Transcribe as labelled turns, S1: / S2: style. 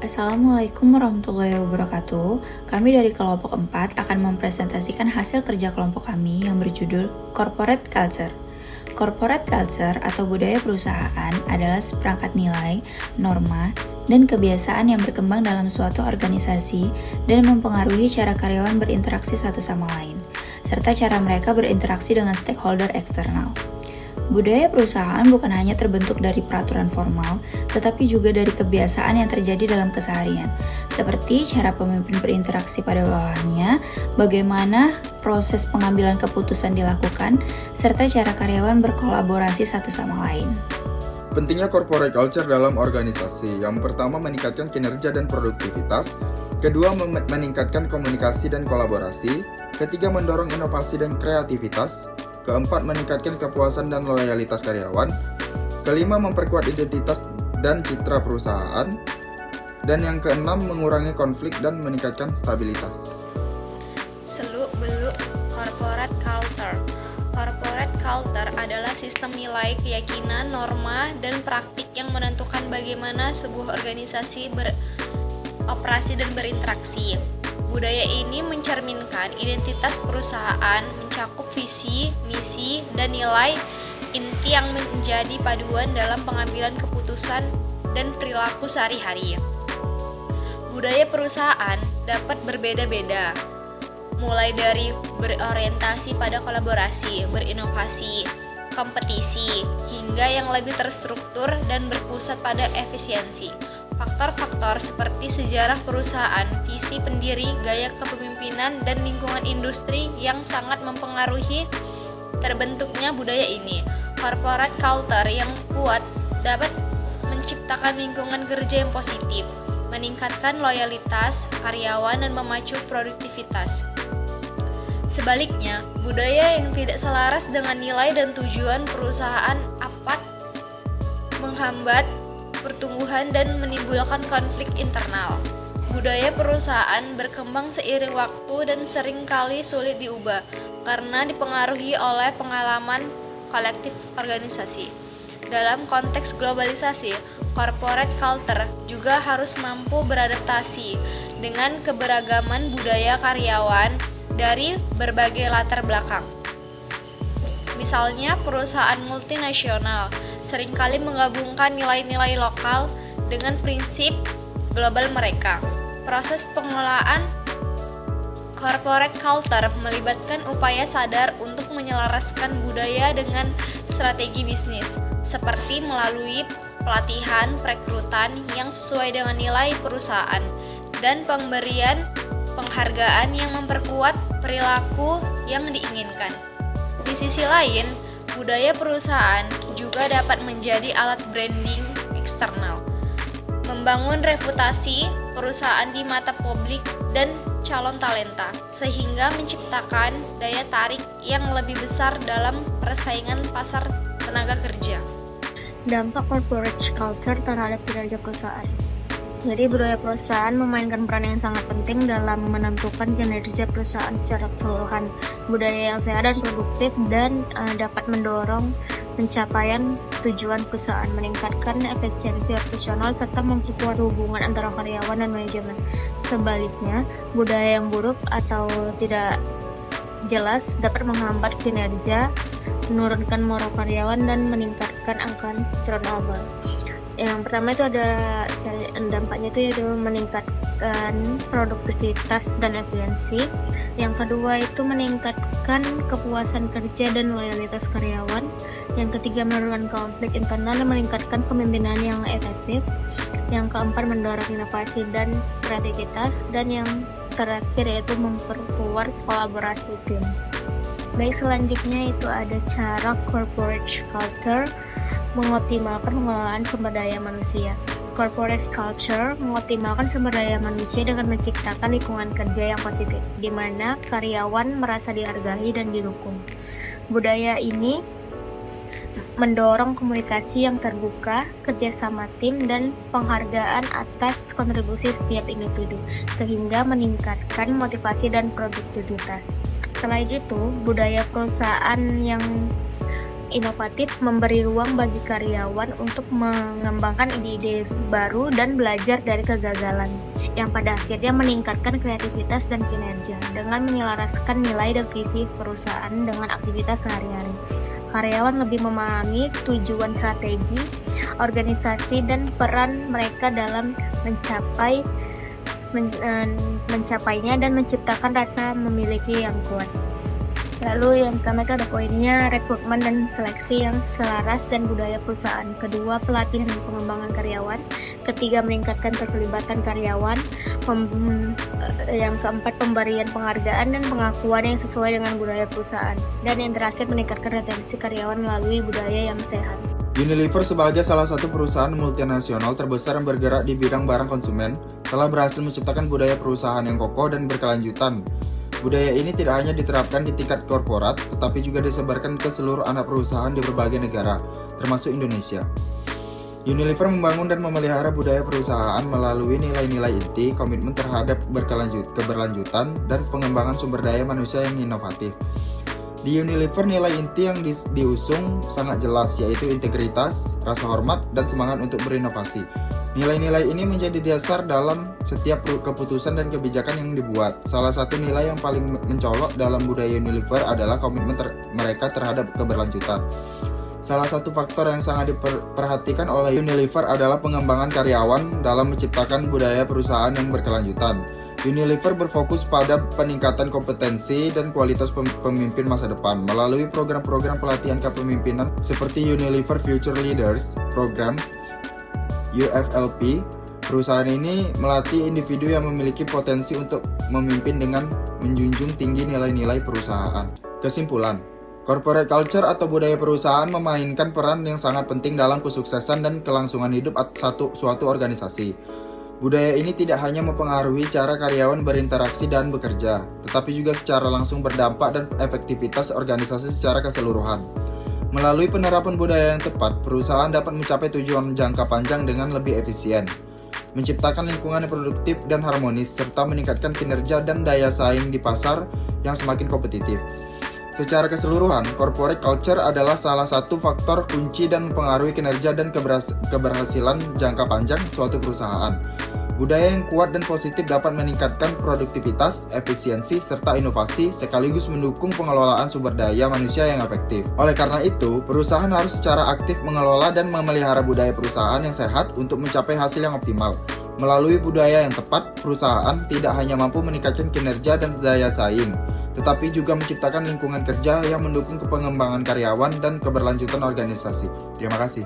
S1: Assalamualaikum warahmatullahi wabarakatuh. Kami dari kelompok 4 akan mempresentasikan hasil kerja kelompok kami yang berjudul Corporate Culture. Corporate culture atau budaya perusahaan adalah seperangkat nilai, norma, dan kebiasaan yang berkembang dalam suatu organisasi dan mempengaruhi cara karyawan berinteraksi satu sama lain, serta cara mereka berinteraksi dengan stakeholder eksternal. Budaya perusahaan bukan hanya terbentuk dari peraturan formal, tetapi juga dari kebiasaan yang terjadi dalam keseharian, seperti cara pemimpin berinteraksi pada bawahannya, bagaimana proses pengambilan keputusan dilakukan, serta cara karyawan berkolaborasi satu sama lain.
S2: Pentingnya corporate culture dalam organisasi. Yang pertama, meningkatkan kinerja dan produktivitas. Kedua, meningkatkan komunikasi dan kolaborasi. Ketiga, mendorong inovasi dan kreativitas. Keempat, meningkatkan kepuasan dan loyalitas karyawan. Kelima, memperkuat identitas dan citra perusahaan. Dan yang keenam, mengurangi konflik dan meningkatkan stabilitas.
S3: Seluk-beluk corporate culture. Corporate culture adalah sistem nilai, keyakinan, norma, dan praktik yang menentukan bagaimana sebuah organisasi beroperasi dan berinteraksi. Budaya ini mencerminkan identitas perusahaan, mencakup visi, misi, dan nilai inti yang menjadi paduan dalam pengambilan keputusan dan perilaku sehari-hari. Budaya perusahaan dapat berbeda-beda, mulai dari berorientasi pada kolaborasi, berinovasi, kompetisi, hingga yang lebih terstruktur dan berpusat pada efisiensi. Faktor-faktor seperti sejarah perusahaan, visi pendiri, gaya kepemimpinan, dan lingkungan industri yang sangat mempengaruhi terbentuknya budaya ini. Corporate culture yang kuat dapat menciptakan lingkungan kerja yang positif, meningkatkan loyalitas karyawan, dan memacu produktivitas. Sebaliknya, budaya yang tidak selaras dengan nilai dan tujuan perusahaan dapat menghambat pertumbuhan dan menimbulkan konflik internal. Budaya perusahaan berkembang seiring waktu dan seringkali sulit diubah karena dipengaruhi oleh pengalaman kolektif organisasi. Dalam konteks globalisasi, corporate culture juga harus mampu beradaptasi dengan keberagaman budaya karyawan dari berbagai latar belakang. Misalnya, perusahaan multinasional seringkali menggabungkan nilai-nilai lokal dengan prinsip global mereka. Proses pengelolaan corporate culture melibatkan upaya sadar untuk menyelaraskan budaya dengan strategi bisnis, seperti melalui pelatihan perekrutan yang sesuai dengan nilai perusahaan dan pemberian penghargaan yang memperkuat perilaku yang diinginkan. Di sisi lain, budaya perusahaan juga dapat menjadi alat branding eksternal, membangun reputasi perusahaan di mata publik dan calon talenta, sehingga menciptakan daya tarik yang lebih besar dalam persaingan pasar tenaga kerja.
S4: Dampak corporate culture terhadap kinerja perusahaan. Jadi budaya perusahaan memainkan peran yang sangat penting dalam menentukan kinerja perusahaan secara keseluruhan. Budaya yang sehat dan produktif dan dapat mendorong pencapaian tujuan perusahaan, meningkatkan efisiensi operasional, serta memperkuat hubungan antara karyawan dan manajemen. Sebaliknya, budaya yang buruk atau tidak jelas dapat menghambat kinerja, menurunkan moral karyawan, dan meningkatkan angka turnover. Yang pertama itu ada dampaknya itu yaitu meningkatkan produktivitas dan efisiensi. Yang kedua itu meningkatkan kepuasan kerja dan loyalitas karyawan. Yang ketiga menurunkan konflik internal dan meningkatkan kepemimpinan yang efektif. Yang keempat mendorong inovasi dan kreativitas. Dan yang terakhir yaitu memperkuat kolaborasi tim. Baik, selanjutnya itu ada cara corporate culture mengoptimalkan pengelolaan sumber daya manusia. Corporate culture mengoptimalkan sumber daya manusia dengan menciptakan lingkungan kerja yang positif, di mana karyawan merasa dihargai dan didukung. Budaya ini mendorong komunikasi yang terbuka, kerjasama tim, dan penghargaan atas kontribusi setiap individu, sehingga meningkatkan motivasi dan produktivitas. Selain itu, budaya perusahaan yang inovatif, memberi ruang bagi karyawan untuk mengembangkan ide-ide baru dan belajar dari kegagalan, yang pada akhirnya meningkatkan kreativitas dan kinerja dengan menyelaraskan nilai dan visi perusahaan dengan aktivitas sehari-hari. Karyawan lebih memahami tujuan strategi, organisasi, dan peran mereka dalam mencapainya dan menciptakan rasa memiliki yang kuat. Lalu yang pertama itu ada poinnya rekrutmen dan seleksi yang selaras dan budaya perusahaan. Kedua, pelatihan dan pengembangan karyawan. Ketiga, meningkatkan keterlibatan karyawan. Yang keempat, pemberian penghargaan dan pengakuan yang sesuai dengan budaya perusahaan. Dan yang terakhir, meningkatkan retensi karyawan melalui budaya yang sehat.
S2: Unilever sebagai salah satu perusahaan multinasional terbesar yang bergerak di bidang barang konsumen, telah berhasil menciptakan budaya perusahaan yang kokoh dan berkelanjutan. Budaya ini tidak hanya diterapkan di tingkat korporat, tetapi juga disebarkan ke seluruh anak perusahaan di berbagai negara, termasuk Indonesia. Unilever membangun dan memelihara budaya perusahaan melalui nilai-nilai inti, komitmen terhadap keberlanjutan, dan pengembangan sumber daya manusia yang inovatif. Di Unilever, nilai inti yang diusung sangat jelas, yaitu integritas, rasa hormat, dan semangat untuk berinovasi. Nilai-nilai ini menjadi dasar dalam setiap keputusan dan kebijakan yang dibuat. Salah satu nilai yang paling mencolok dalam budaya Unilever adalah komitmen mereka terhadap keberlanjutan. Salah satu faktor yang sangat diperhatikan oleh Unilever adalah pengembangan karyawan dalam menciptakan budaya perusahaan yang berkelanjutan. Unilever berfokus pada peningkatan kompetensi dan kualitas pemimpin masa depan melalui program-program pelatihan kepemimpinan seperti Unilever Future Leaders Program UFLP. Perusahaan ini melatih individu yang memiliki potensi untuk memimpin dengan menjunjung tinggi nilai-nilai perusahaan. Kesimpulan, corporate culture atau budaya perusahaan memainkan peran yang sangat penting dalam kesuksesan dan kelangsungan hidup suatu organisasi. Budaya ini tidak hanya mempengaruhi cara karyawan berinteraksi dan bekerja, tetapi juga secara langsung berdampak dan efektivitas organisasi secara keseluruhan. Melalui penerapan budaya yang tepat, perusahaan dapat mencapai tujuan jangka panjang dengan lebih efisien, menciptakan lingkungan yang produktif dan harmonis, serta meningkatkan kinerja dan daya saing di pasar yang semakin kompetitif. Secara keseluruhan, corporate culture adalah salah satu faktor kunci dan mempengaruhi kinerja dan keberhasilan jangka panjang suatu perusahaan. Budaya yang kuat dan positif dapat meningkatkan produktivitas, efisiensi, serta inovasi, sekaligus mendukung pengelolaan sumber daya manusia yang efektif. Oleh karena itu, perusahaan harus secara aktif mengelola dan memelihara budaya perusahaan yang sehat untuk mencapai hasil yang optimal. Melalui budaya yang tepat, perusahaan tidak hanya mampu meningkatkan kinerja dan daya saing, tetapi juga menciptakan lingkungan kerja yang mendukung pengembangan karyawan dan keberlanjutan organisasi. Terima kasih.